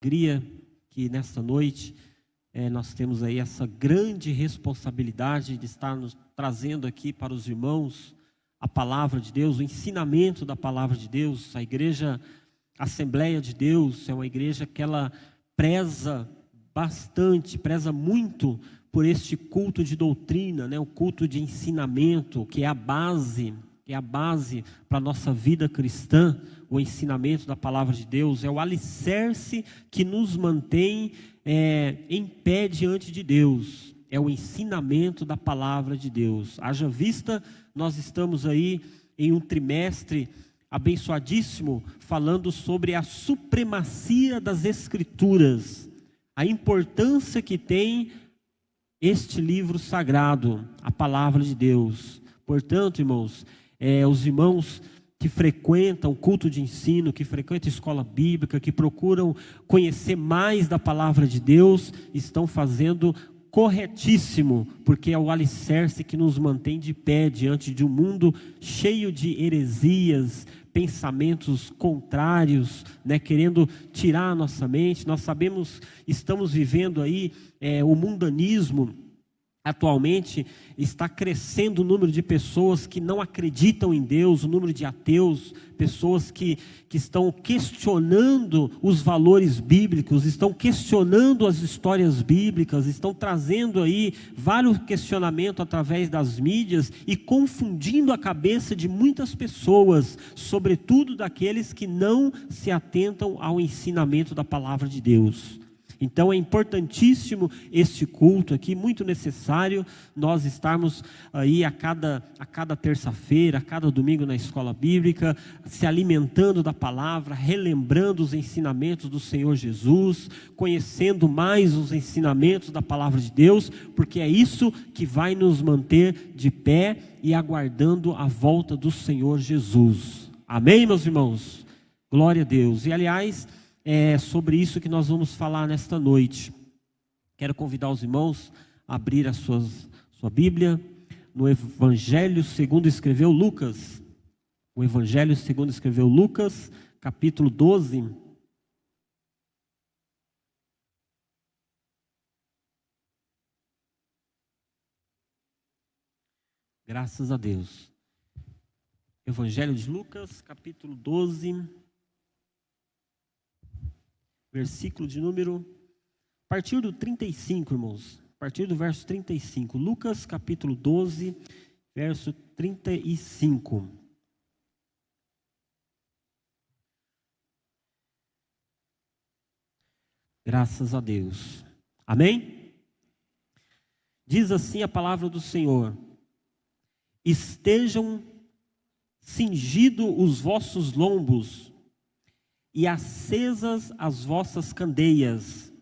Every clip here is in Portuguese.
Alegria que nesta noite nós temos aí essa grande responsabilidade de estar nos trazendo aqui para os irmãos a palavra de Deus, o ensinamento da palavra de Deus. A igreja Assembleia de Deus é uma igreja que ela preza bastante, preza muito por este culto de doutrina, né? O culto de ensinamento, que é a base para a nossa vida cristã. O ensinamento da palavra de Deus é o alicerce que nos mantém em pé diante de Deus. É o ensinamento da palavra de Deus. Haja vista, nós estamos aí em um trimestre abençoadíssimo, falando sobre a supremacia das Escrituras, a importância que tem este livro sagrado, a palavra de Deus. Portanto, irmãos, os irmãos que frequentam culto de ensino, que frequentam escola bíblica, que procuram conhecer mais da palavra de Deus, estão fazendo corretíssimo, porque é o alicerce que nos mantém de pé diante de um mundo cheio de heresias, pensamentos contrários, né, querendo tirar a nossa mente. Nós sabemos, estamos vivendo aí o mundanismo. Atualmente está crescendo o número de pessoas que não acreditam em Deus, o número de ateus, pessoas que estão questionando os valores bíblicos, estão questionando as histórias bíblicas, estão trazendo aí vários questionamentos através das mídias e confundindo a cabeça de muitas pessoas, sobretudo daqueles que não se atentam ao ensinamento da palavra de Deus. Então é importantíssimo este culto aqui, muito necessário nós estarmos aí a cada terça-feira, a cada domingo na escola bíblica, se alimentando da palavra, relembrando os ensinamentos do Senhor Jesus, conhecendo mais os ensinamentos da palavra de Deus, porque é isso que vai nos manter de pé e aguardando a volta do Senhor Jesus. Amém, meus irmãos? Glória a Deus. E aliás, é sobre isso que nós vamos falar nesta noite. Quero convidar os irmãos a abrir a sua Bíblia no Evangelho segundo escreveu Lucas. O Evangelho segundo escreveu Lucas, capítulo 12. Graças a Deus. Evangelho de Lucas, capítulo 12. Versículo de número, a partir do 35, irmãos, a partir do verso 35, Lucas capítulo 12, verso 35. Graças a Deus. Amém? Diz assim a palavra do Senhor: estejam cingidos os vossos lombos, e acesas as vossas candeias,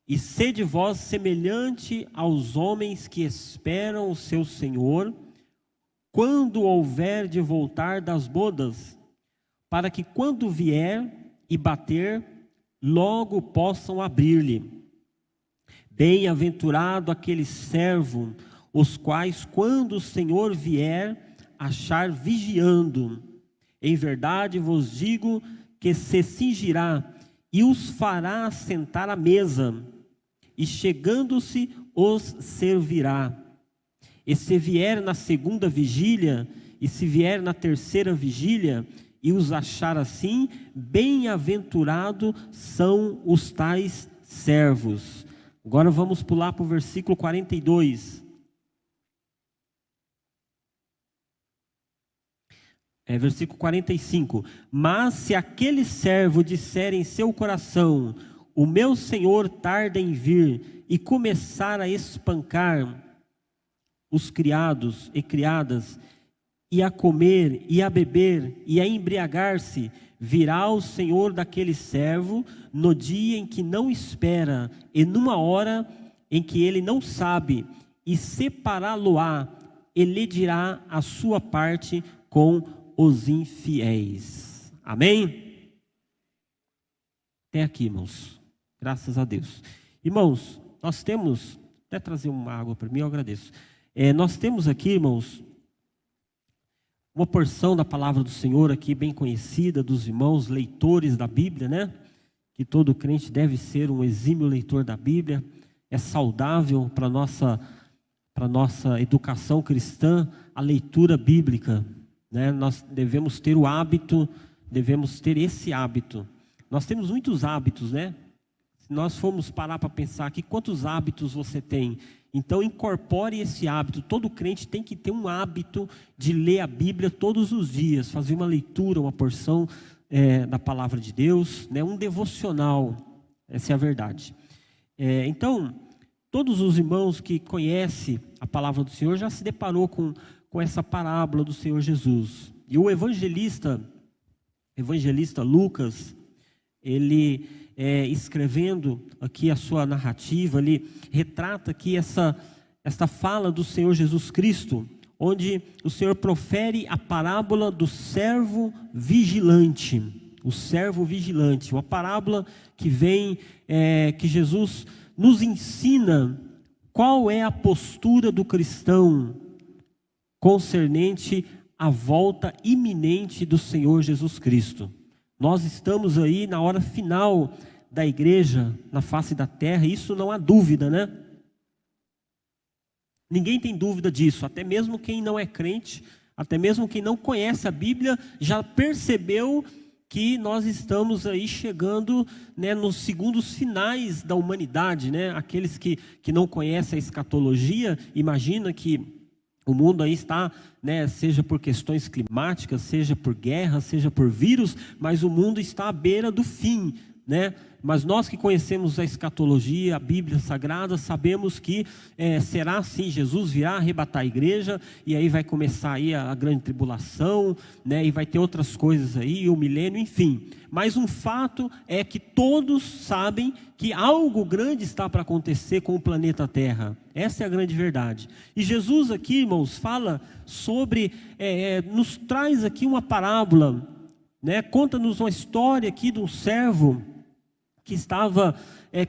e sede vós semelhante aos homens que esperam o seu Senhor, quando houver de voltar das bodas, para que quando vier e bater, logo possam abrir-lhe. Bem-aventurado aquele servo, os quais, quando o Senhor vier, achar vigiando. Em verdade vos digo que se cingirá e os fará sentar à mesa, e chegando-se os servirá. E se vier na segunda vigília, e se vier na terceira vigília, e os achar assim, bem-aventurado são os tais servos. Agora vamos pular para o versículo 42. Versículo 45, mas se aquele servo disser em seu coração, o meu senhor tarda em vir, e começar a espancar os criados e criadas, e a comer, e a beber, e a embriagar-se, virá o senhor daquele servo, no dia em que não espera, e numa hora em que ele não sabe, e separá-lo-á, e lhe dirá a sua parte com os infiéis. Amém? Até aqui, irmãos. Graças a Deus. Irmãos, nós temos, até trazer uma água para mim, eu agradeço. Nós temos aqui, irmãos, uma porção da palavra do Senhor aqui bem conhecida dos irmãos leitores da Bíblia, né? que todo crente deve ser um exímio leitor da Bíblia, é saudável para a nossa educação cristã a leitura bíblica, né? Nós devemos ter o hábito, devemos ter esse hábito. Nós temos muitos hábitos, né? Se nós formos parar para pensar aqui, quantos hábitos você tem? Então incorpore esse hábito. Todo crente tem que ter um hábito de ler a Bíblia todos os dias, fazer uma leitura, uma porção da palavra de Deus, né? Um devocional, essa é a verdade. Então, todos os irmãos que conhecem a palavra do Senhor já se deparou com essa parábola do Senhor Jesus. E o evangelista Lucas, ele escrevendo aqui a sua narrativa, ele retrata aqui essa fala do Senhor Jesus Cristo, onde o Senhor profere a parábola do servo vigilante. O servo vigilante, uma parábola que vem, que Jesus nos ensina qual é a postura do cristão concernente à volta iminente do Senhor Jesus Cristo. Nós estamos aí na hora final da igreja na face da terra, isso não há dúvida, né? Ninguém tem dúvida disso, até mesmo quem não é crente, até mesmo quem não conhece a Bíblia, já percebeu que nós estamos aí chegando, né, nos segundos finais da humanidade, né? Aqueles que não conhecem a escatologia, imagina que o mundo aí está, né, seja por questões climáticas, seja por guerra, seja por vírus, mas o mundo está à beira do fim, né? Mas nós que conhecemos a escatologia, a Bíblia Sagrada, sabemos que será assim, Jesus virá arrebatar a igreja, e aí vai começar aí a grande tribulação, né, e vai ter outras coisas aí, o milênio, enfim. Mas um fato é que todos sabem que algo grande está para acontecer com o planeta Terra. Essa é a grande verdade. E Jesus aqui, irmãos, fala sobre, nos traz aqui uma parábola, né, conta-nos uma história aqui de um servo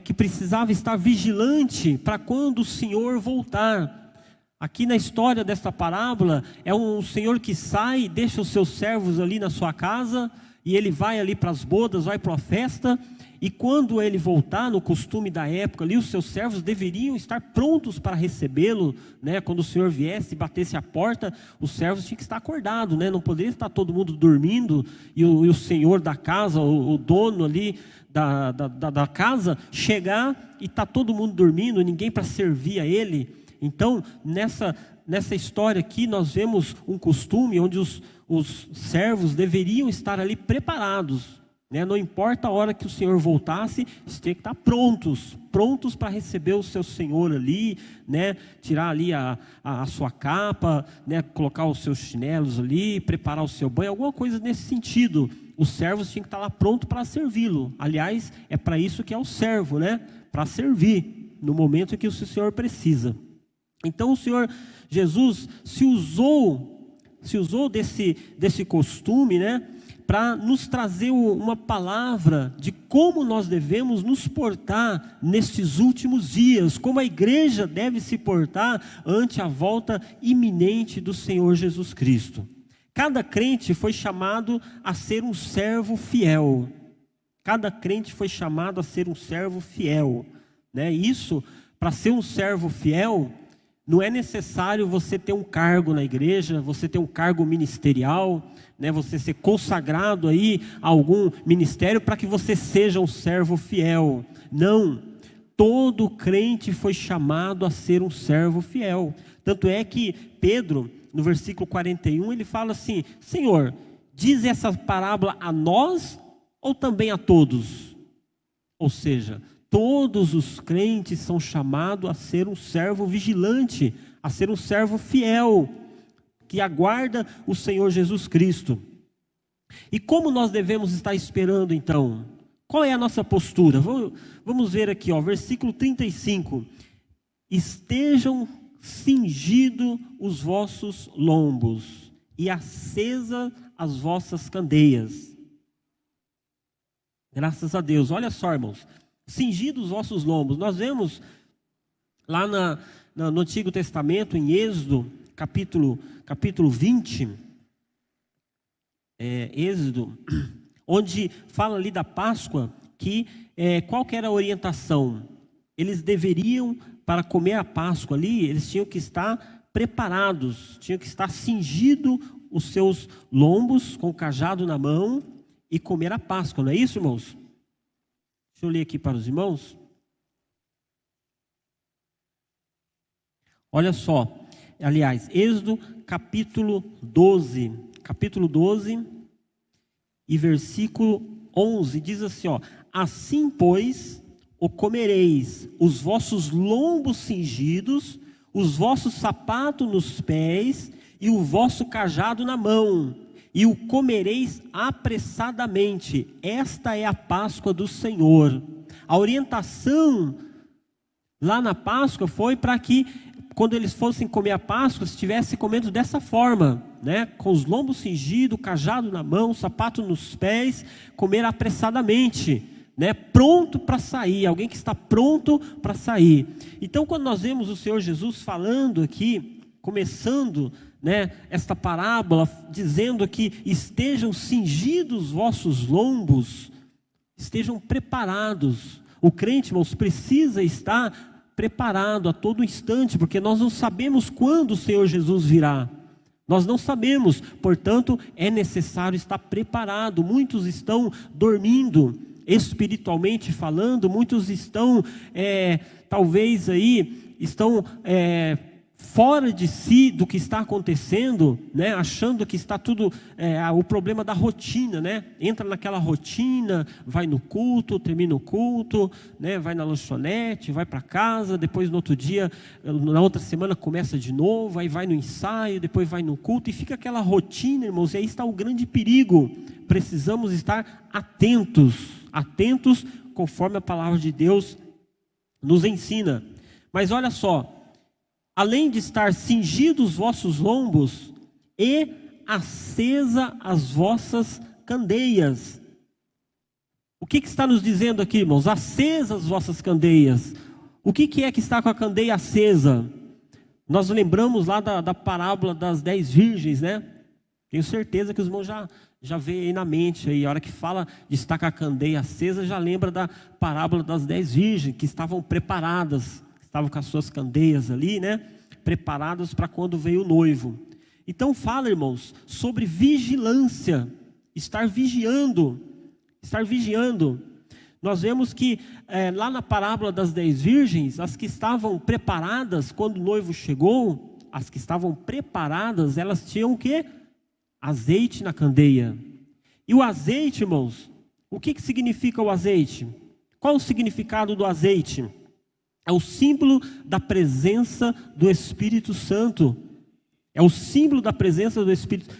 que precisava estar vigilante para quando o Senhor voltar. Aqui na história desta parábola, é um senhor que sai, deixa os seus servos ali na sua casa, e ele vai ali para as bodas, vai para a festa, e quando ele voltar, no costume da época ali, os seus servos deveriam estar prontos para recebê-lo, né? Quando o Senhor viesse e batesse a porta, os servos tinham que estar acordados, né? Não poderia estar todo mundo dormindo, e o senhor da casa, o dono ali da casa, chegar e está todo mundo dormindo, ninguém para servir a ele. Então, nessa história aqui, nós vemos um costume onde os servos deveriam estar ali preparados, né? Não importa a hora que o Senhor voltasse, eles tinham que estar prontos para receber o seu Senhor ali, né? Tirar ali a sua capa, né? Colocar os seus chinelos ali, preparar o seu banho, alguma coisa nesse sentido. Os servos tinham que estar lá pronto para servi-lo. Aliás, é para isso que é o servo, né? Para servir no momento que o Senhor precisa. Então o Senhor Jesus se usou desse costume, né, para nos trazer uma palavra de como nós devemos nos portar nestes últimos dias, como a igreja deve se portar ante a volta iminente do Senhor Jesus Cristo. Cada crente foi chamado a ser um servo fiel. Cada crente foi chamado a ser um servo fiel, né? Isso, para ser um servo fiel, não é necessário você ter um cargo na igreja, você ter um cargo ministerial, né? Você ser consagrado aí a algum ministério para que você seja um servo fiel. Não, todo crente foi chamado a ser um servo fiel. Tanto é que Pedro, no versículo 41, ele fala assim: Senhor, diz essa parábola a nós ou também a todos? Ou seja, todos os crentes são chamados a ser um servo vigilante, a ser um servo fiel, que aguarda o Senhor Jesus Cristo. E como nós devemos estar esperando então? Qual é a nossa postura? Vamos ver aqui, versículo 35. Estejam cingidos os vossos lombos e acesa as vossas candeias. Graças a Deus. Olha só, irmãos. Cingidos os vossos lombos. Nós vemos lá no Antigo Testamento, em Êxodo, capítulo 20, Êxodo, onde fala ali da Páscoa, que qual que era a orientação? Eles deveriam, para comer a Páscoa ali, eles tinham que estar preparados, tinham que estar cingidos os seus lombos com o cajado na mão e comer a Páscoa, não é isso, irmãos? Deixa eu ler aqui para os irmãos. Olha só, aliás, Êxodo capítulo 12 e versículo 11, diz assim, ó: assim, pois, o comereis, os vossos lombos cingidos, os vossos sapatos nos pés e o vosso cajado na mão, e o comereis apressadamente. Esta é a Páscoa do Senhor. A orientação lá na Páscoa foi para que, quando eles fossem comer a Páscoa, estivessem comendo dessa forma, né? Com os lombos cingidos, cajado na mão, sapato nos pés, comer apressadamente, né? Pronto para sair, alguém que está pronto para sair. Então, quando nós vemos o Senhor Jesus falando aqui, começando, né, esta parábola, dizendo que estejam cingidos os vossos lombos, estejam preparados. O crente, irmãos, precisa estar preparado a todo instante, porque nós não sabemos quando o Senhor Jesus virá. Nós não sabemos, portanto, é necessário estar preparado. Muitos estão dormindo, espiritualmente falando, muitos estão, talvez aí, estão fora de si do que está acontecendo, né? Achando que está tudo, o problema da rotina, né? Entra naquela rotina, vai no culto, termina o culto, né? Vai na lanchonete, vai para casa, depois no outro dia, na outra semana começa de novo, aí vai no ensaio, depois vai no culto, e fica aquela rotina, irmãos, e aí está o grande perigo. Precisamos estar atentos conforme a palavra de Deus nos ensina. Mas olha só, além de estar cingidos os vossos lombos e acesa as vossas candeias. O que está nos dizendo aqui, irmãos? Acesa as vossas candeias. O que é que está com a candeia acesa? Nós lembramos lá da parábola das 10 virgens, né? Tenho certeza que os irmãos já veem aí na mente, aí, a hora que fala de estar com a candeia acesa, já lembra da parábola das 10 virgens, que estavam preparadas, estavam com as suas candeias ali, né? Preparadas para quando veio o noivo. Então fala, irmãos, sobre vigilância, estar vigiando. Nós vemos que lá na parábola das 10 virgens, as que estavam preparadas quando o noivo chegou, as que estavam preparadas, elas tinham o quê? Azeite na candeia. E o azeite, irmãos, o que significa o azeite? Qual o significado do azeite? É o símbolo da presença do Espírito Santo. É o símbolo da presença do Espírito,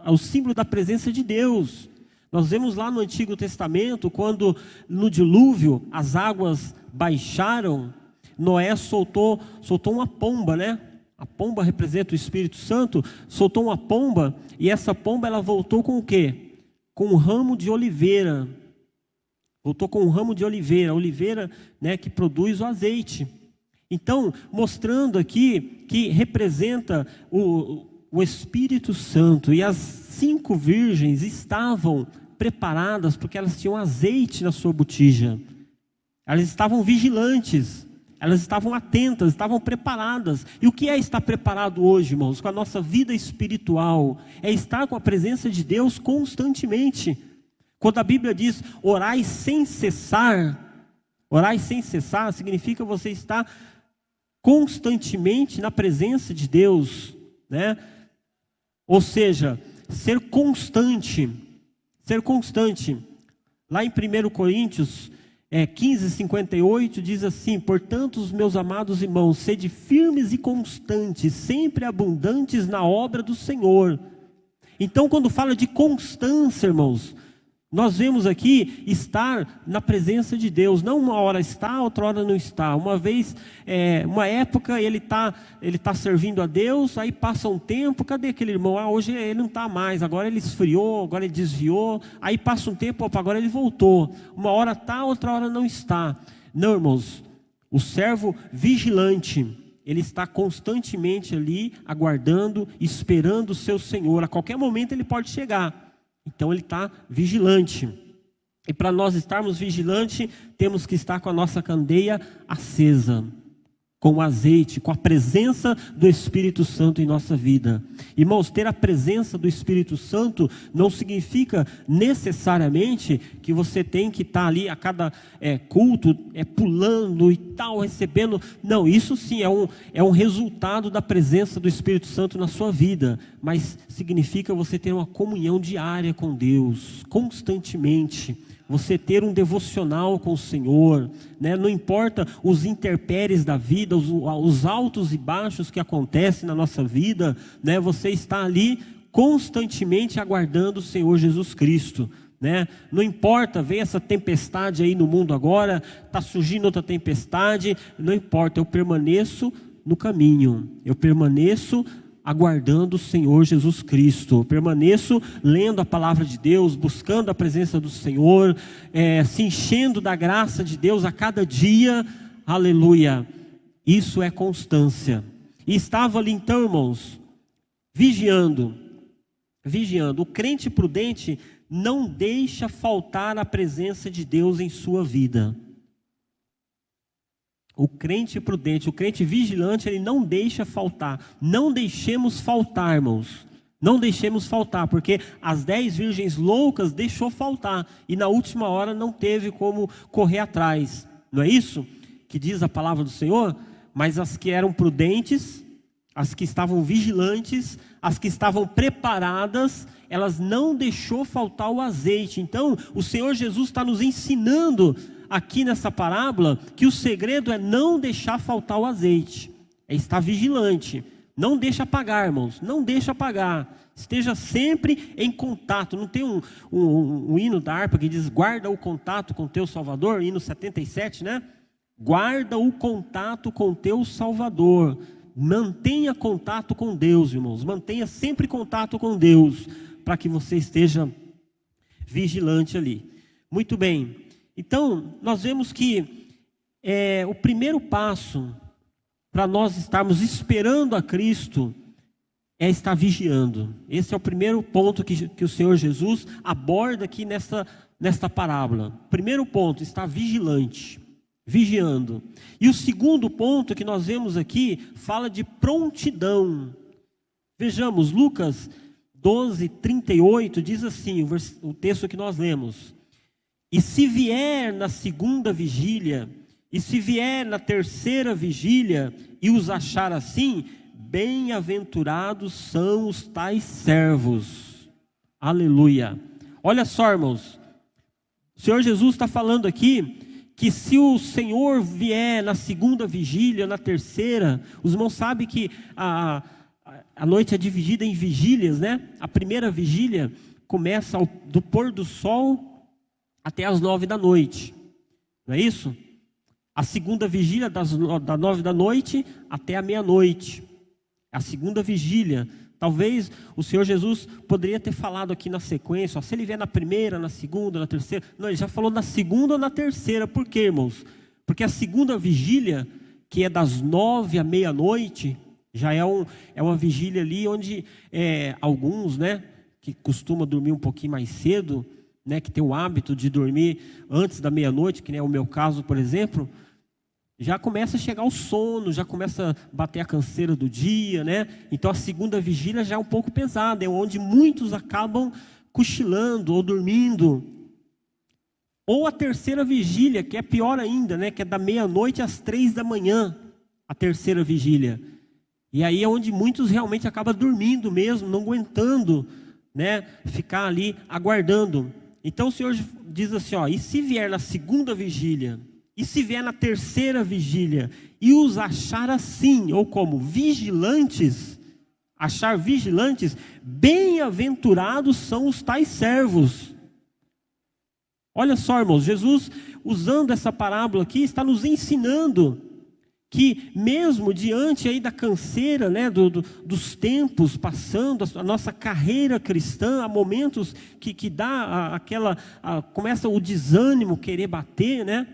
é o símbolo da presença de Deus. Nós vemos lá no Antigo Testamento, quando no dilúvio as águas baixaram, Noé soltou uma pomba, né? A pomba representa o Espírito Santo, soltou uma pomba, e essa pomba ela voltou com o quê? Com um ramo de oliveira. Voltou com um ramo de oliveira, a oliveira, né, que produz o azeite. Então, mostrando aqui que representa o Espírito Santo, e as 5 virgens estavam preparadas, porque elas tinham azeite na sua botija. Elas estavam vigilantes, elas estavam atentas, estavam preparadas. E o que é estar preparado hoje, irmãos? Com a nossa vida espiritual, é estar com a presença de Deus constantemente. Quando a Bíblia diz orai sem cessar, significa você estar constantemente na presença de Deus, né? Ou seja, ser constante. Lá em 1 Coríntios 15:58 diz assim: portanto, os meus amados irmãos, sede firmes e constantes, sempre abundantes na obra do Senhor. Então, quando fala de constância, irmãos, nós vemos aqui estar na presença de Deus. Não uma hora está, outra hora não está. Uma época ele tá servindo a Deus, aí passa um tempo, cadê aquele irmão? Hoje ele não está mais, agora ele esfriou, agora ele desviou. Aí passa um tempo, agora ele voltou. Uma hora está, outra hora não está. Não, irmãos, o servo vigilante, ele está constantemente ali, aguardando, esperando o seu Senhor. A qualquer momento ele pode chegar. Então ele está vigilante. E para nós estarmos vigilantes, temos que estar com a nossa candeia acesa, com o azeite, com a presença do Espírito Santo em nossa vida. Irmãos, ter a presença do Espírito Santo não significa necessariamente que você tem que estar ali a cada culto, pulando e tal, recebendo. Não, isso sim é um resultado da presença do Espírito Santo na sua vida, mas significa você ter uma comunhão diária com Deus, constantemente. Você ter um devocional com o Senhor, né? Não importa os intempéries da vida, os altos e baixos que acontecem na nossa vida, né? Você está ali constantemente aguardando o Senhor Jesus Cristo, né? Não importa, vem essa tempestade aí no mundo agora, está surgindo outra tempestade, não importa, eu permaneço no caminho, eu permaneço aguardando o Senhor Jesus Cristo, permaneço lendo a palavra de Deus, buscando a presença do Senhor, se enchendo da graça de Deus a cada dia, aleluia, isso é constância. E estava ali então, irmãos, vigiando, o crente prudente não deixa faltar a presença de Deus em sua vida. O crente prudente, o crente vigilante, ele não deixa faltar. Não deixemos faltar, irmãos. Não deixemos faltar, porque as 10 virgens loucas deixou faltar. E na última hora não teve como correr atrás. Não é isso que diz a palavra do Senhor? Mas as que eram prudentes, as que estavam vigilantes, as que estavam preparadas, elas não deixou faltar o azeite. Então, o Senhor Jesus está nos ensinando aqui nessa parábola que o segredo é não deixar faltar o azeite, é estar vigilante, não deixa apagar, irmãos, não deixa apagar, esteja sempre em contato. Não tem um hino da harpa que diz: guarda o contato com teu Salvador, hino 77, né? Guarda o contato com teu Salvador, mantenha contato com Deus, irmãos, mantenha sempre contato com Deus, para que você esteja vigilante ali. Muito bem. Então, nós vemos que o primeiro passo para nós estarmos esperando a Cristo é estar vigiando. Esse é o primeiro ponto que o Senhor Jesus aborda aqui nesta parábola. Primeiro ponto, estar vigilante, vigiando. E o segundo ponto que nós vemos aqui fala de prontidão. Vejamos, Lucas 12:38 diz assim, o texto que nós lemos: e se vier na segunda vigília, e se vier na terceira vigília, e os achar assim, bem-aventurados são os tais servos. Aleluia. Olha só, irmãos, o Senhor Jesus está falando aqui, que se o Senhor vier na segunda vigília, na terceira, os irmãos sabem que a noite é dividida em vigílias, né? A primeira vigília começa do pôr do sol até as 9 da noite, não é isso? A segunda vigília das 9 da noite até a meia-noite, a segunda vigília. Talvez o Senhor Jesus poderia ter falado aqui na sequência, se ele vier na primeira, na segunda, na terceira. Não, ele já falou na segunda ou na terceira. Por quê, irmãos? Porque a segunda vigília, que é das 9 à meia-noite, já é uma vigília ali onde alguns, né, que costumam dormir um pouquinho mais cedo, né, que tem o hábito de dormir antes da meia-noite, que é o meu caso, por exemplo, já começa a chegar o sono, já começa a bater a canseira do dia, né? Então a segunda vigília já é um pouco pesada, é onde muitos acabam cochilando ou dormindo. Ou a terceira vigília, que é pior ainda, né? Que é da meia-noite às 3 da manhã, a terceira vigília. E aí é onde muitos realmente acabam dormindo mesmo, não aguentando, né, ficar ali aguardando. Então o Senhor diz assim, e se vier na segunda vigília, e se vier na terceira vigília, e os achar assim, ou como vigilantes, achar vigilantes, bem-aventurados são os tais servos. Olha só, irmãos, Jesus, usando essa parábola aqui, está nos ensinando que mesmo diante aí da canseira, né, dos tempos passando, a nossa carreira cristã, há momentos que dá começa o desânimo querer bater, né?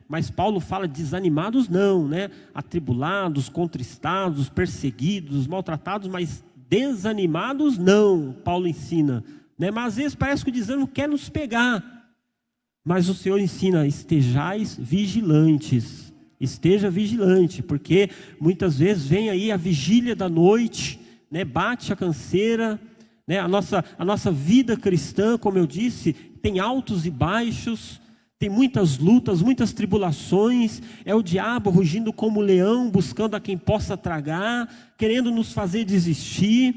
Mas Paulo fala desanimados não, né? Atribulados, contristados, perseguidos, maltratados, mas desanimados não, Paulo ensina, né? Mas às vezes parece que o desânimo quer nos pegar. Mas o Senhor ensina: estejais vigilantes. Esteja vigilante, porque muitas vezes vem aí a vigília da noite, né? Bate a canseira, né? A nossa vida cristã, como eu disse, tem altos e baixos, tem muitas lutas, muitas tribulações. É o diabo rugindo como leão, buscando a quem possa tragar, querendo nos fazer desistir.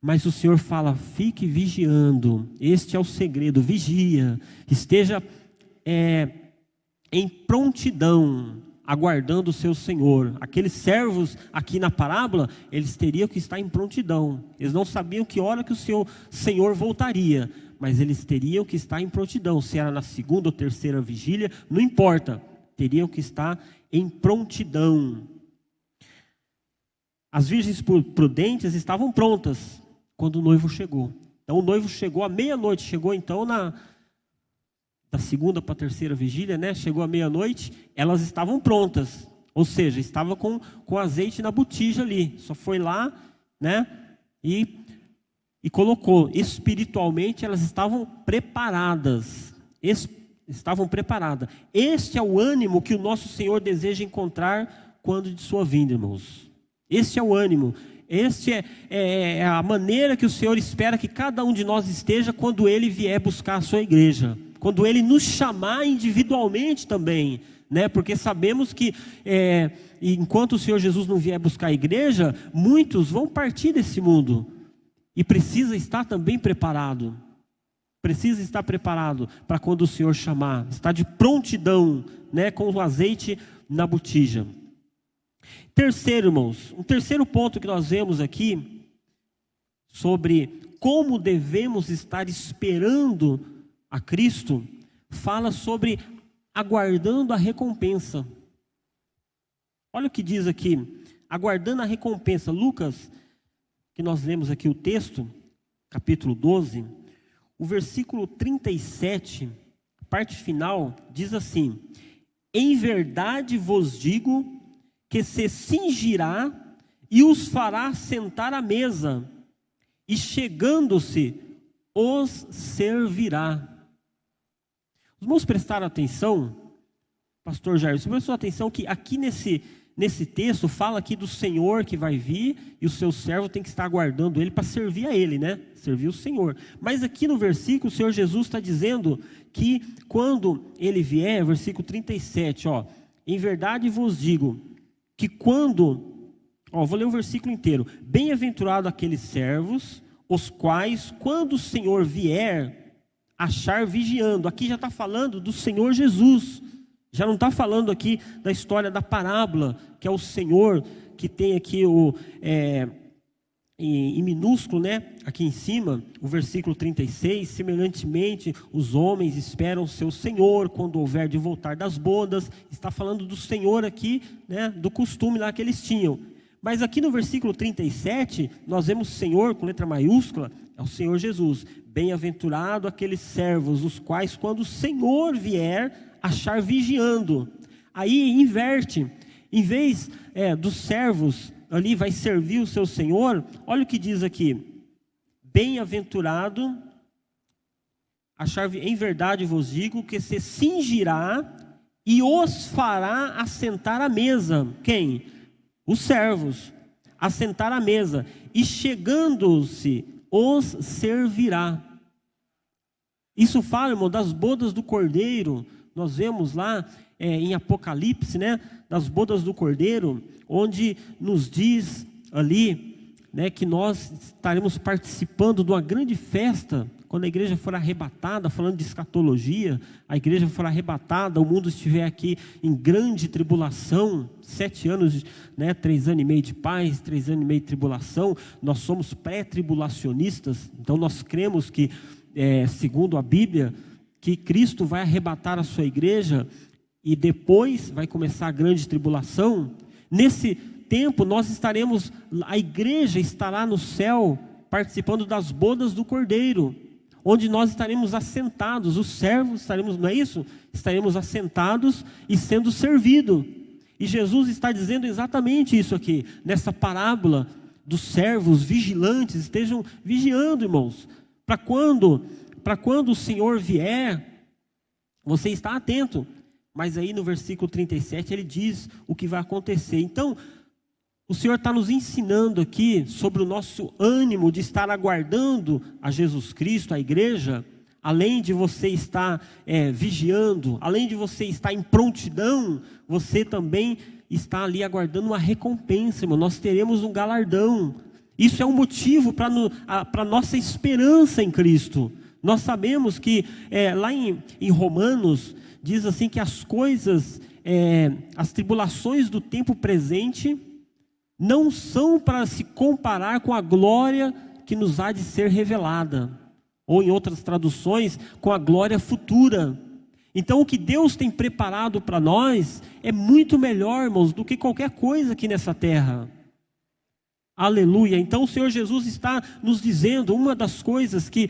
Mas o Senhor fala: fique vigiando. Este é o segredo, vigia. Esteja em prontidão, aguardando o seu Senhor. Aqueles servos aqui na parábola, eles teriam que estar em prontidão. Eles não sabiam que hora que o seu Senhor voltaria, mas eles teriam que estar em prontidão. Se era na segunda ou terceira vigília, não importa, teriam que estar em prontidão. As virgens prudentes estavam prontas quando o noivo chegou. Então o noivo chegou à meia-noite, chegou então da segunda para a terceira vigília, né? Chegou à meia-noite, elas estavam prontas, ou seja, estava com azeite na botija ali, só foi lá, né? E colocou. Espiritualmente elas estavam preparadas, Este é o ânimo que o nosso Senhor deseja encontrar quando de sua vinda, irmãos. Este é o ânimo. Este é a maneira que o Senhor espera que cada um de nós esteja quando Ele vier buscar a sua igreja. Quando Ele nos chamar individualmente também, né? Porque sabemos que enquanto o Senhor Jesus não vier buscar a igreja, muitos vão partir desse mundo. E precisa estar também preparado. Precisa estar preparado para quando o Senhor chamar. Estar de prontidão, né? Com o azeite na botija. Terceiro, irmãos, um terceiro ponto que nós vemos aqui, sobre como devemos estar esperando a Cristo, fala sobre aguardando a recompensa. Olha o que diz aqui: aguardando a recompensa. Lucas, que nós lemos aqui o texto, capítulo 12, o versículo 37, a parte final, diz assim: em verdade vos digo que se cingirá e os fará sentar à mesa, e chegando-se, os servirá. Os irmãos prestaram atenção, pastor Jair, você prestou atenção que aqui nesse texto fala aqui do Senhor que vai vir, e o seu servo tem que estar aguardando ele para servir a ele, né? Servir o Senhor. Mas aqui no versículo, o Senhor Jesus está dizendo que quando ele vier, versículo 37, em verdade vos digo, que quando, vou ler o versículo inteiro: bem-aventurado aqueles servos, os quais, quando o Senhor vier, achar vigiando. Aqui já está falando do Senhor Jesus, já não está falando aqui da história da parábola, que é o Senhor, que tem aqui em minúsculo, né? Aqui em cima, o versículo 36, semelhantemente, os homens esperam o seu Senhor, quando houver de voltar das bodas. Está falando do Senhor aqui, né? Do costume lá que eles tinham. Mas aqui no versículo 37, nós vemos Senhor, com letra maiúscula, é o Senhor Jesus. Bem-aventurado aqueles servos, os quais, quando o Senhor vier, achar vigiando. Aí inverte, em vez dos servos ali vai servir o seu Senhor, olha o que diz aqui: bem-aventurado, em verdade vos digo, que se cingirá e os fará assentar à mesa. Quem? Os servos, assentar à mesa, e chegando-se, os servirá. Isso fala, irmão, das bodas do Cordeiro. Nós vemos lá em Apocalipse, né, das bodas do Cordeiro, onde nos diz ali, né, que nós estaremos participando de uma grande festa, quando a igreja for arrebatada, falando de escatologia, a igreja for arrebatada, o mundo estiver aqui em grande tribulação, 7 anos, né, 3 anos e meio de paz, 3 anos e meio de tribulação. Nós somos pré-tribulacionistas, então nós cremos que, segundo a Bíblia, que Cristo vai arrebatar a sua igreja, e depois vai começar a grande tribulação. Nesse tempo nós estaremos, a igreja estará no céu, participando das bodas do Cordeiro, onde nós estaremos assentados, os servos estaremos, não é isso? Estaremos assentados e sendo servidos. E Jesus está dizendo exatamente isso aqui, nessa parábola dos servos vigilantes. Estejam vigiando, irmãos, para quando o Senhor vier, Você está atento. Mas aí no versículo 37 ele diz o que vai acontecer. Então, o Senhor está nos ensinando aqui sobre o nosso ânimo de estar aguardando a Jesus Cristo, a igreja. Além de você estar vigiando, além de você estar em prontidão, você também está ali aguardando uma recompensa, irmão. Nós teremos um galardão. Isso é um motivo para a nossa esperança em Cristo. Nós sabemos que lá em Romanos, diz assim que as coisas, as tribulações do tempo presente, não são para se comparar com a glória que nos há de ser revelada. Ou em outras traduções, com a glória futura. Então o que Deus tem preparado para nós é muito melhor, irmãos, do que qualquer coisa aqui nessa terra. Aleluia. Então o Senhor Jesus está nos dizendo, uma das coisas que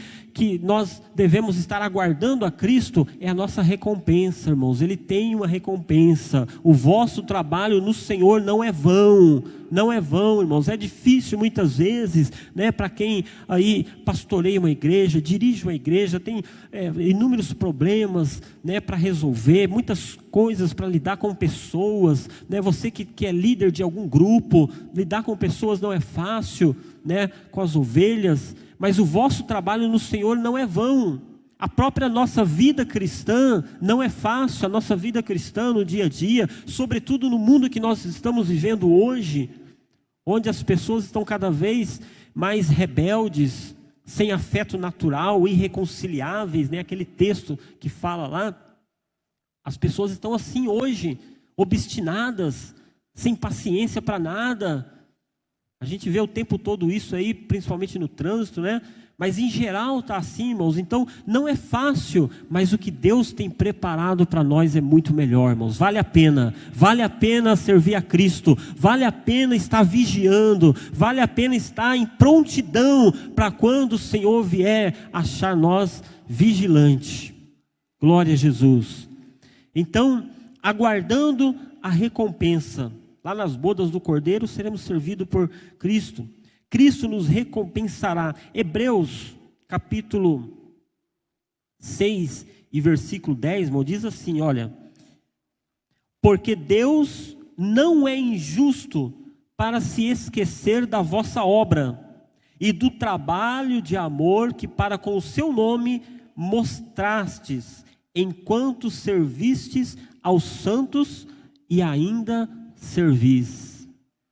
nós devemos estar aguardando a Cristo é a nossa recompensa, irmãos. Ele tem uma recompensa. O vosso trabalho no Senhor não é vão. Não é vão, irmãos. É difícil muitas vezes, né, para quem aí pastoreia uma igreja, dirige uma igreja, tem inúmeros problemas, né, para resolver, muitas coisas para lidar com pessoas, né? Você que é líder de algum grupo, lidar com pessoas não é fácil, né, com as ovelhas, mas o vosso trabalho no Senhor não é vão. A própria nossa vida cristã não é fácil, a nossa vida cristã no dia a dia, sobretudo no mundo que nós estamos vivendo hoje, onde as pessoas estão cada vez mais rebeldes, sem afeto natural, irreconciliáveis, né? Aquele texto que fala lá, as pessoas estão assim hoje, obstinadas, sem paciência para nada. A gente vê o tempo todo isso aí, principalmente no trânsito, né? Mas em geral está assim, irmãos. Então não é fácil, mas o que Deus tem preparado para nós é muito melhor, irmãos. Vale a pena servir a Cristo, vale a pena estar vigiando, vale a pena estar em prontidão para quando o Senhor vier achar nós vigilantes. Glória a Jesus. Então, aguardando a recompensa, lá nas bodas do Cordeiro seremos servidos por Cristo. Cristo nos recompensará. Hebreus, capítulo 6 e versículo 10, irmão, diz assim, olha: porque Deus não é injusto para se esquecer da vossa obra e do trabalho de amor que para com o seu nome mostrastes, enquanto servistes aos santos e ainda servis.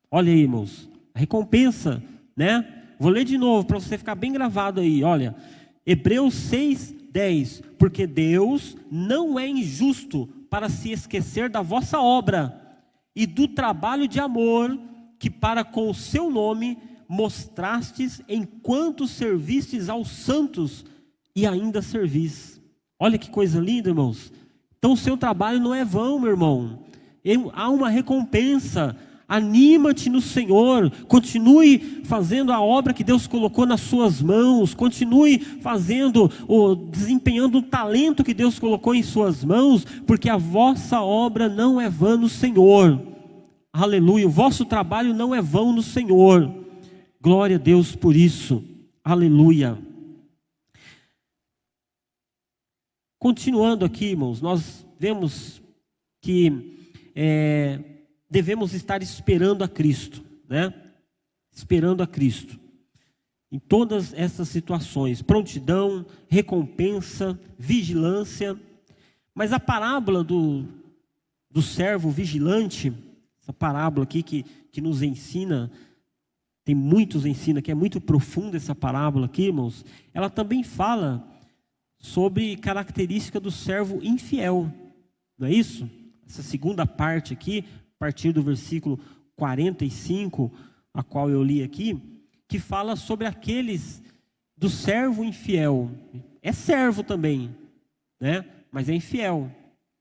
Olha aí, irmãos, a recompensa, né? Vou ler de novo para você ficar bem gravado aí. Olha, Hebreus 6:10, porque Deus não é injusto para se esquecer da vossa obra e do trabalho de amor que para com o seu nome mostrastes enquanto servistes aos santos e ainda servis. Olha que coisa linda, irmãos. Então o seu trabalho não é vão, meu irmão. Há uma recompensa. Anima-te no Senhor, continue fazendo a obra que Deus colocou nas suas mãos, continue desempenhando o talento que Deus colocou em suas mãos, porque a vossa obra não é vã no Senhor. Aleluia, o vosso trabalho não é vão no Senhor. Glória a Deus por isso. Aleluia. Continuando aqui, irmãos, nós vemos que devemos estar esperando a Cristo, né? Esperando a Cristo. Em todas essas situações, prontidão, recompensa, vigilância. Mas a parábola do servo vigilante, essa parábola aqui que nos ensina, tem muitos ensina, que é muito profunda essa parábola aqui, irmãos. Ela também fala sobre característica do servo infiel, não é isso? Essa segunda parte aqui, a partir do versículo 45, a qual eu li aqui, que fala sobre aqueles do servo infiel. É servo também, né? Mas é infiel.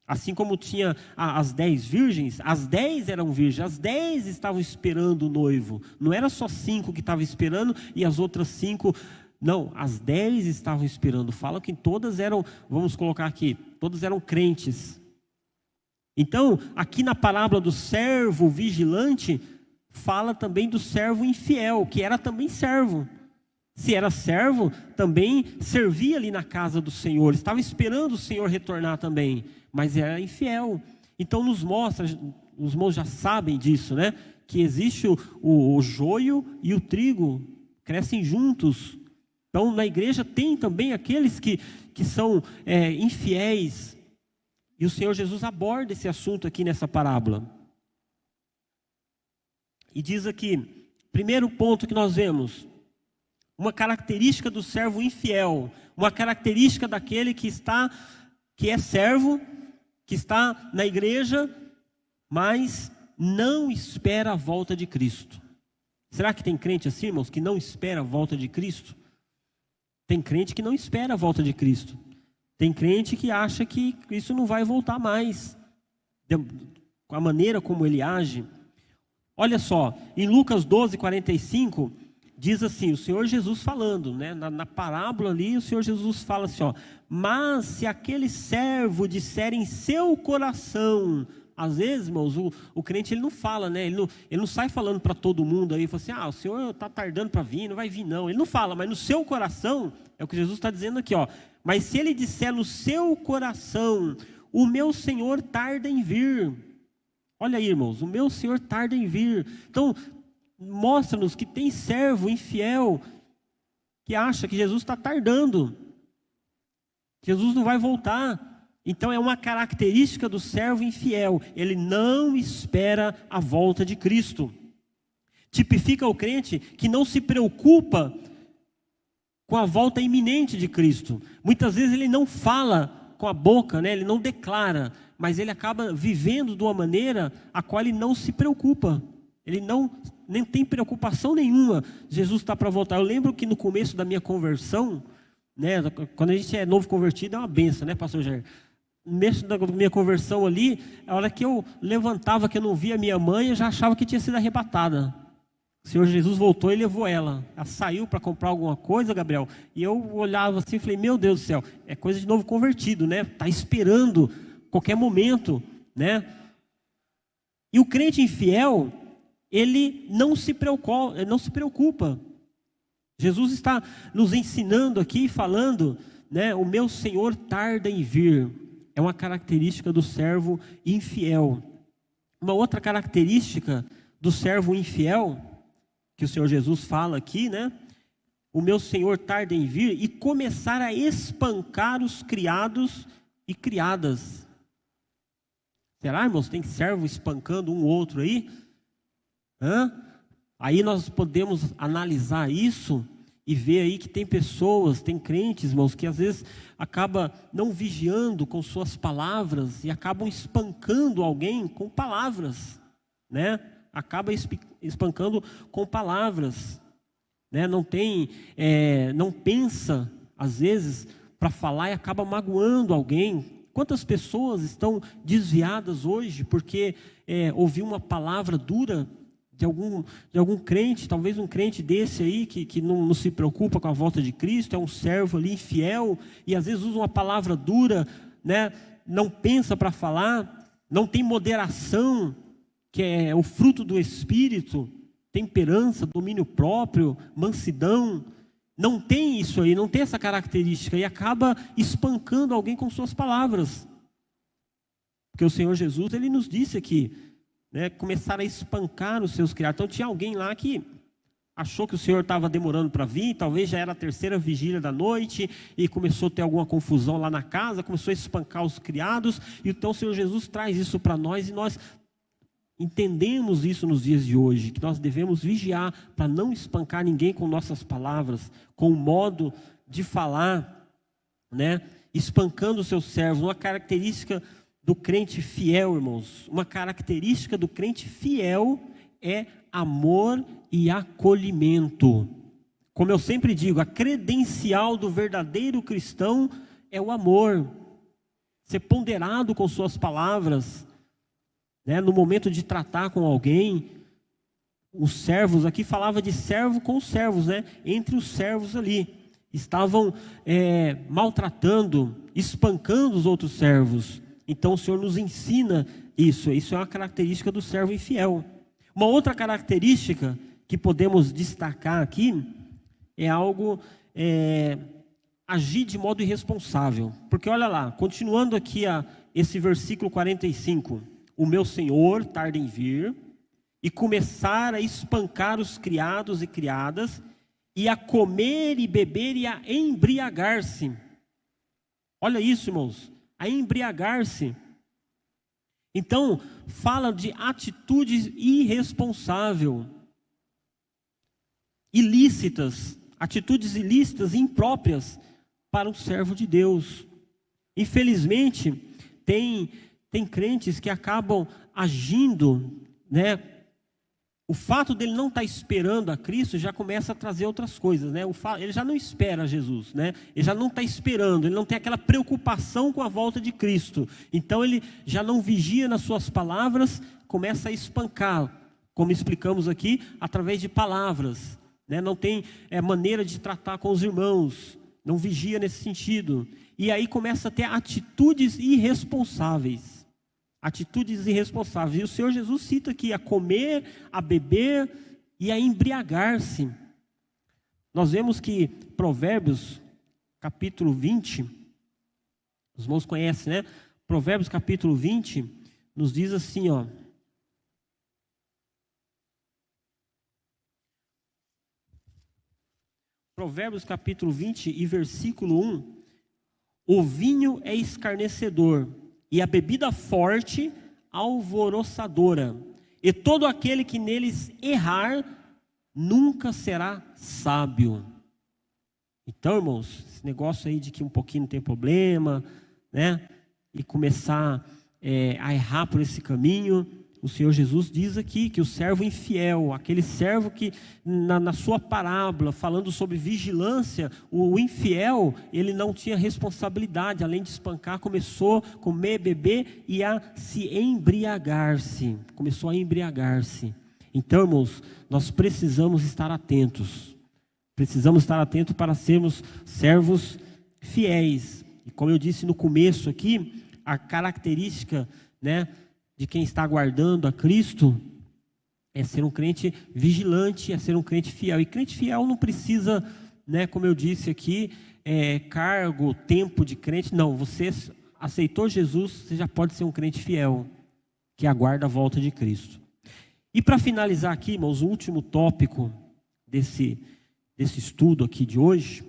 Assim como tinha as 10 virgens, as 10 eram virgens, as 10 estavam esperando o noivo. Não era só 5 que estavam esperando e as outras 5, não, as 10 estavam esperando. Fala que todas eram, vamos colocar aqui, todas eram crentes. Então, aqui na parábola do servo vigilante, fala também do servo infiel, que era também servo. Se era servo, também servia ali na casa do Senhor, estava esperando o Senhor retornar também, mas era infiel. Então nos mostra, os irmãos já sabem disso, né? Que existe o joio e o trigo, crescem juntos. Então na igreja tem também aqueles que são infiéis, e o Senhor Jesus aborda esse assunto aqui nessa parábola. E diz aqui, primeiro ponto que nós vemos, uma característica do servo infiel, uma característica daquele que é servo, que está na igreja, mas não espera a volta de Cristo. Será que tem crente assim, irmãos, que não espera a volta de Cristo? Tem crente que não espera a volta de Cristo. Tem crente que acha que Cristo não vai voltar mais, com a maneira como ele age. Olha só, em Lucas 12:45, diz assim, o Senhor Jesus falando, né, na parábola ali, o Senhor Jesus fala assim, ó, mas se aquele servo disser em seu coração, às vezes, irmãos, o crente ele não fala, né, ele não sai falando para todo mundo aí, fala assim, o Senhor está tardando para vir, não vai vir não, ele não fala, mas no seu coração, é o que Jesus está dizendo aqui, ó, mas se ele disser no seu coração, o meu Senhor tarda em vir, olha aí, irmãos, o meu Senhor tarda em vir. Então, mostra-nos que tem servo infiel que acha que Jesus está tardando, Jesus não vai voltar. Então é uma característica do servo infiel, ele não espera a volta de Cristo. Tipifica o crente que não se preocupa com a volta iminente de Cristo. Muitas vezes ele não fala com a boca, né? Ele não declara, mas ele acaba vivendo de uma maneira a qual ele não se preocupa. Ele nem tem preocupação nenhuma. Jesus está para voltar. Eu lembro que no começo da minha conversão, né, quando a gente é novo convertido, é uma benção, né, pastor Jair? No começo da minha conversão ali, a hora que eu levantava, que eu não via minha mãe, eu já achava que tinha sido arrebatada. O Senhor Jesus voltou e levou ela. Ela saiu para comprar alguma coisa, Gabriel, e eu olhava assim e falei, meu Deus do céu, é coisa de novo convertido, né? Está esperando qualquer momento, né? E o crente infiel, ele não se preocupa. Jesus está nos ensinando aqui, falando, né, o meu Senhor tarda em vir. É uma característica do servo infiel. Uma outra característica do servo infiel, que o Senhor Jesus fala aqui, né? O meu Senhor tarda em vir e começar a espancar os criados e criadas. Será, irmãos, tem servo espancando um outro aí? Aí nós podemos analisar isso e ver aí que tem pessoas, tem crentes, irmãos, que às vezes acaba não vigiando com suas palavras e acabam espancando alguém com palavras, né? Acaba espancando com palavras, né? Não pensa às vezes para falar e acaba magoando alguém. Quantas pessoas estão desviadas hoje porque ouviu uma palavra dura de algum crente, talvez um crente desse aí, que não se preocupa com a volta de Cristo, é um servo ali infiel, e às vezes usa uma palavra dura, né? Não pensa para falar, não tem moderação, que é o fruto do Espírito, temperança, domínio próprio, mansidão, não tem isso aí, não tem essa característica, e acaba espancando alguém com suas palavras, porque o Senhor Jesus, ele nos disse aqui, né, começaram a espancar os seus criados. Então tinha alguém lá que achou que o Senhor estava demorando para vir, talvez já era a terceira vigília da noite, e começou a ter alguma confusão lá na casa, começou a espancar os criados, e então o Senhor Jesus traz isso para nós, e nós entendemos isso nos dias de hoje, que nós devemos vigiar para não espancar ninguém com nossas palavras, com o modo de falar, né, espancando os seus servos. Uma característica do crente fiel, irmãos, uma característica do crente fiel é amor e acolhimento. Como eu sempre digo, a credencial do verdadeiro cristão é o amor. Ser ponderado com suas palavras, né, no momento de tratar com alguém. Os servos, aqui falava de servo com os servos, né, entre os servos ali, estavam maltratando, espancando os outros servos. Então o Senhor nos ensina isso é uma característica do servo infiel. Uma outra característica que podemos destacar aqui é algo, agir de modo irresponsável. Porque olha lá, continuando aqui esse versículo 45, o meu senhor tarda em vir, e começar a espancar os criados e criadas, e a comer e beber e a embriagar-se. Olha isso, irmãos, a embriagar-se. Então, fala de atitudes irresponsáveis, ilícitas, atitudes ilícitas e impróprias para um servo de Deus. Infelizmente, tem crentes que acabam agindo, né? O fato dele não estar esperando a Cristo já começa a trazer outras coisas, né? Ele já não espera Jesus, né? Ele já não está esperando, ele não tem aquela preocupação com a volta de Cristo. Então ele já não vigia nas suas palavras, começa a espancar, como explicamos aqui, através de palavras, né? Não tem maneira de tratar com os irmãos, não vigia nesse sentido. E aí começa a ter atitudes irresponsáveis. Atitudes irresponsáveis. E o Senhor Jesus cita aqui a comer, a beber e a embriagar-se. Nós vemos que Provérbios, capítulo 20, os irmãos conhecem, né? Provérbios, capítulo 20, nos diz assim, ó. Provérbios, capítulo 20 e versículo 1. O vinho é escarnecedor, e a bebida forte, alvoroçadora. E todo aquele que neles errar, nunca será sábio. Então, irmãos, esse negócio aí de que um pouquinho não tem problema, né? E começar a errar por esse caminho, o Senhor Jesus diz aqui que o servo infiel, aquele servo que na sua parábola, falando sobre vigilância, o infiel, ele não tinha responsabilidade, além de espancar, começou a comer, beber e a se embriagar-se, começou a embriagar-se. Então, irmãos, nós precisamos estar atentos para sermos servos fiéis. E como eu disse no começo aqui, a característica, né, de quem está aguardando a Cristo é ser um crente vigilante, é ser um crente fiel. E crente fiel não precisa, né, como eu disse aqui, cargo, tempo de crente. Não, você aceitou Jesus, você já pode ser um crente fiel, que aguarda a volta de Cristo. E para finalizar aqui, irmãos, o último tópico desse estudo aqui de hoje,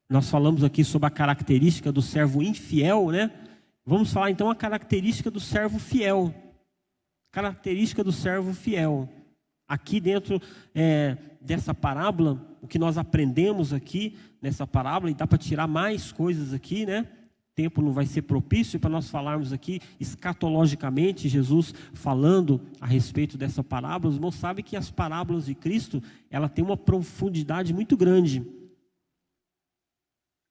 nós falamos aqui sobre a característica do servo infiel, né? Vamos falar então a característica do servo fiel. Característica do servo fiel. Aqui dentro dessa parábola, o que nós aprendemos aqui nessa parábola, e dá para tirar mais coisas aqui, né? O tempo não vai ser propício para nós falarmos aqui escatologicamente, Jesus falando a respeito dessa parábola. Os irmãos sabem que as parábolas de Cristo, ela tem uma profundidade muito grande.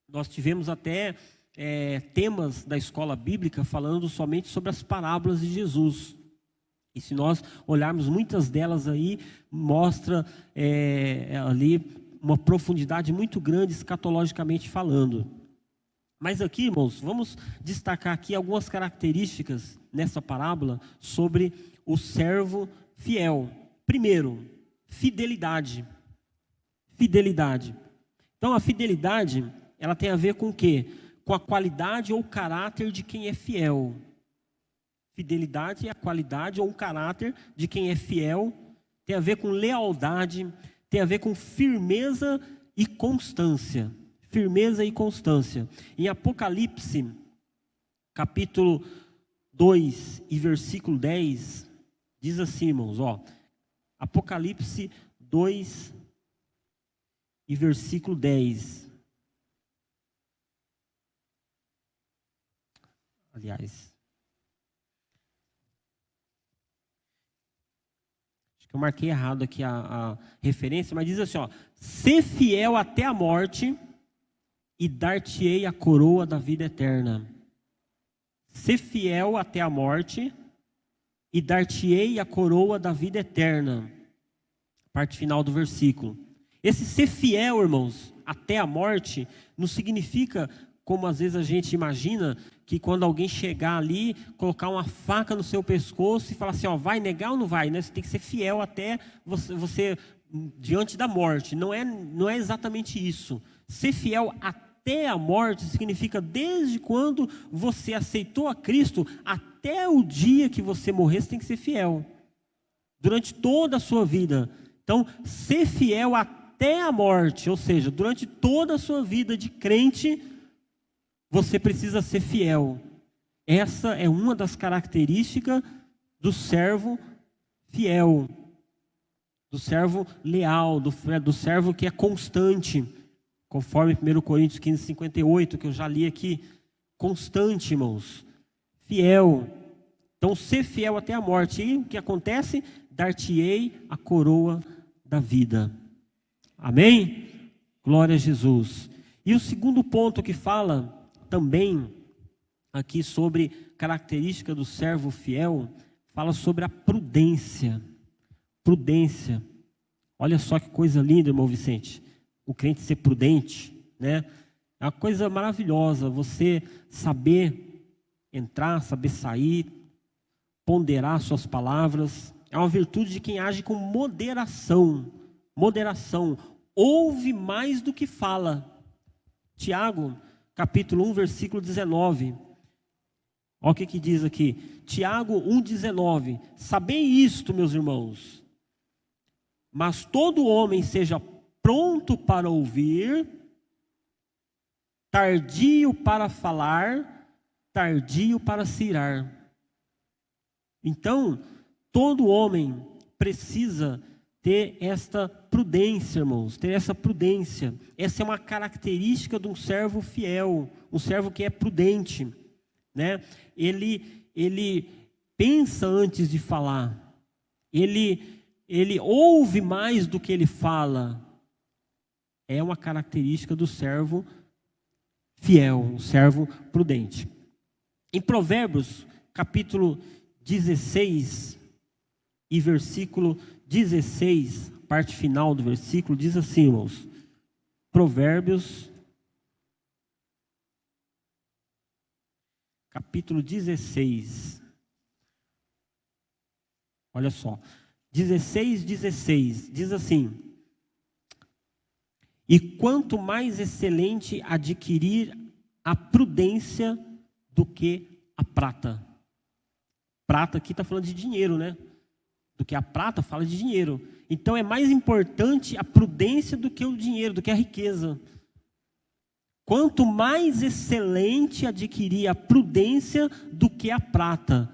Nós tivemos até temas da escola bíblica falando somente sobre as parábolas de Jesus. E se nós olharmos, muitas delas aí mostra ali uma profundidade muito grande escatologicamente falando. Mas aqui, irmãos, vamos destacar aqui algumas características nessa parábola sobre o servo fiel. Primeiro, fidelidade. Fidelidade. Então a fidelidade, ela tem a ver com o quê? Com a qualidade ou caráter de quem é fiel. Fidelidade é a qualidade ou o caráter de quem é fiel. Tem a ver com lealdade, tem a ver com firmeza e constância. Firmeza e constância. Em Apocalipse, capítulo 2 e versículo 10, diz assim, irmãos, ó. Apocalipse 2 e versículo 10. Aliás, acho que eu marquei errado aqui a referência, mas diz assim, ó: ser fiel até a morte e dar-te-ei a coroa da vida eterna. Ser fiel até a morte e dar-te-ei a coroa da vida eterna. Parte final do versículo. Esse ser fiel, irmãos, até a morte, não significa, como às vezes a gente imagina, que quando alguém chegar ali, colocar uma faca no seu pescoço e falar assim, ó, vai negar ou não vai, né? Você tem que ser fiel até você diante da morte. Não é exatamente isso. Ser fiel até a morte significa desde quando você aceitou a Cristo até o dia que você morrer, você tem que ser fiel. Durante toda a sua vida. Então, ser fiel até a morte, ou seja, durante toda a sua vida de crente, você precisa ser fiel. Essa é uma das características do servo fiel, do servo leal, do servo que é constante, conforme 1 Coríntios 15:58, que eu já li aqui. Constante, irmãos, fiel. Então, ser fiel até a morte. E o que acontece? Dar-te-ei a coroa da vida. Amém? Glória a Jesus. E o segundo ponto que fala também aqui sobre característica do servo fiel, fala sobre a prudência. Prudência. Olha só que coisa linda, irmão Vicente. O crente ser prudente, né? É uma coisa maravilhosa, você saber entrar, saber sair, ponderar suas palavras. É uma virtude de quem age com moderação. Moderação. Ouve mais do que fala. Tiago, capítulo 1, versículo 19. Olha o que diz aqui. Tiago 1,19. Sabei isto, meus irmãos. Mas todo homem seja pronto para ouvir, tardio para falar, tardio para se irar. Então, todo homem precisa ter esta prudência, irmãos, ter essa prudência. Essa é uma característica de um servo fiel, um servo que é prudente, né? Ele pensa antes de falar, ele ouve mais do que ele fala. É uma característica do servo fiel, um servo prudente. Em Provérbios, capítulo 16 e versículo 16, parte final do versículo, diz assim, irmãos. Provérbios, capítulo 16. Olha só. 16, diz assim: e quanto mais excelente adquirir a prudência do que a prata. Prata aqui está falando de dinheiro, né? Do que a prata fala de dinheiro. Então é mais importante a prudência do que o dinheiro, do que a riqueza. Quanto mais excelente adquirir a prudência do que a prata.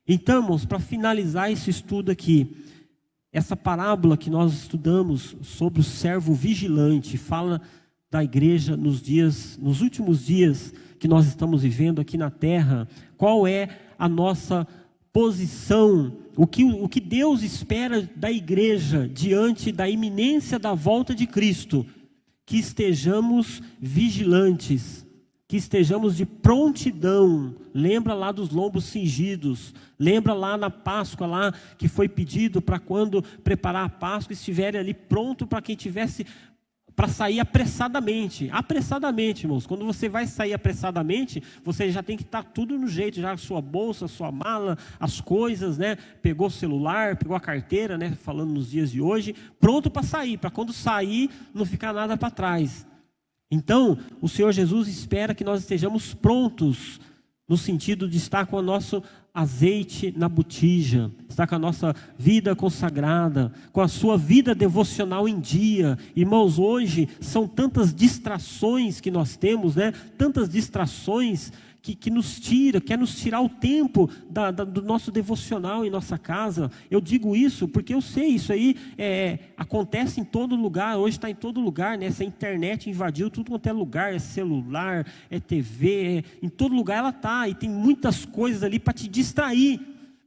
Então, irmãos, para finalizar esse estudo aqui, essa parábola que nós estudamos sobre o servo vigilante, fala da igreja nos últimos dias que nós estamos vivendo aqui na terra. Qual é a nossa posição? O que Deus espera da igreja diante da iminência da volta de Cristo? Que estejamos vigilantes, que estejamos de prontidão. Lembra lá dos lombos cingidos, lembra lá na Páscoa lá que foi pedido para quando preparar a Páscoa estiverem ali pronto para quem tivesse para sair apressadamente. Apressadamente, irmãos. Quando você vai sair apressadamente, você já tem que estar tudo no jeito, já a sua bolsa, a sua mala, as coisas, né? Pegou o celular, pegou a carteira, né? Falando nos dias de hoje, pronto para sair, para quando sair não ficar nada para trás. Então, o Senhor Jesus espera que nós estejamos prontos, no sentido de estar com o nosso azeite na botija, estar com a nossa vida consagrada, com a sua vida devocional em dia. Irmãos, hoje são tantas distrações que nós temos, né? Tantas distrações que nos quer nos tirar o tempo do nosso devocional em nossa casa. Eu digo isso porque eu sei, isso aí acontece em todo lugar, hoje está em todo lugar, né? Essa internet invadiu tudo quanto é lugar, é celular, é TV, em todo lugar ela está, e tem muitas coisas ali para te distrair.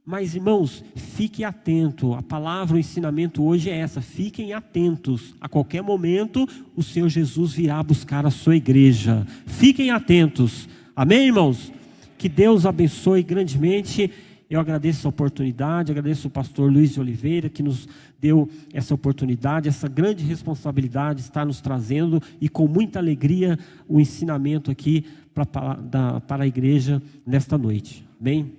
Mas, irmãos, fique atento, a palavra, o ensinamento hoje é essa: fiquem atentos, a qualquer momento o Senhor Jesus virá buscar a sua igreja. Fiquem atentos. Amém, irmãos? Que Deus abençoe grandemente. Eu agradeço a oportunidade, agradeço o pastor Luiz de Oliveira, que nos deu essa oportunidade, essa grande responsabilidade, está nos trazendo, e com muita alegria, o ensinamento aqui para a igreja nesta noite. Amém?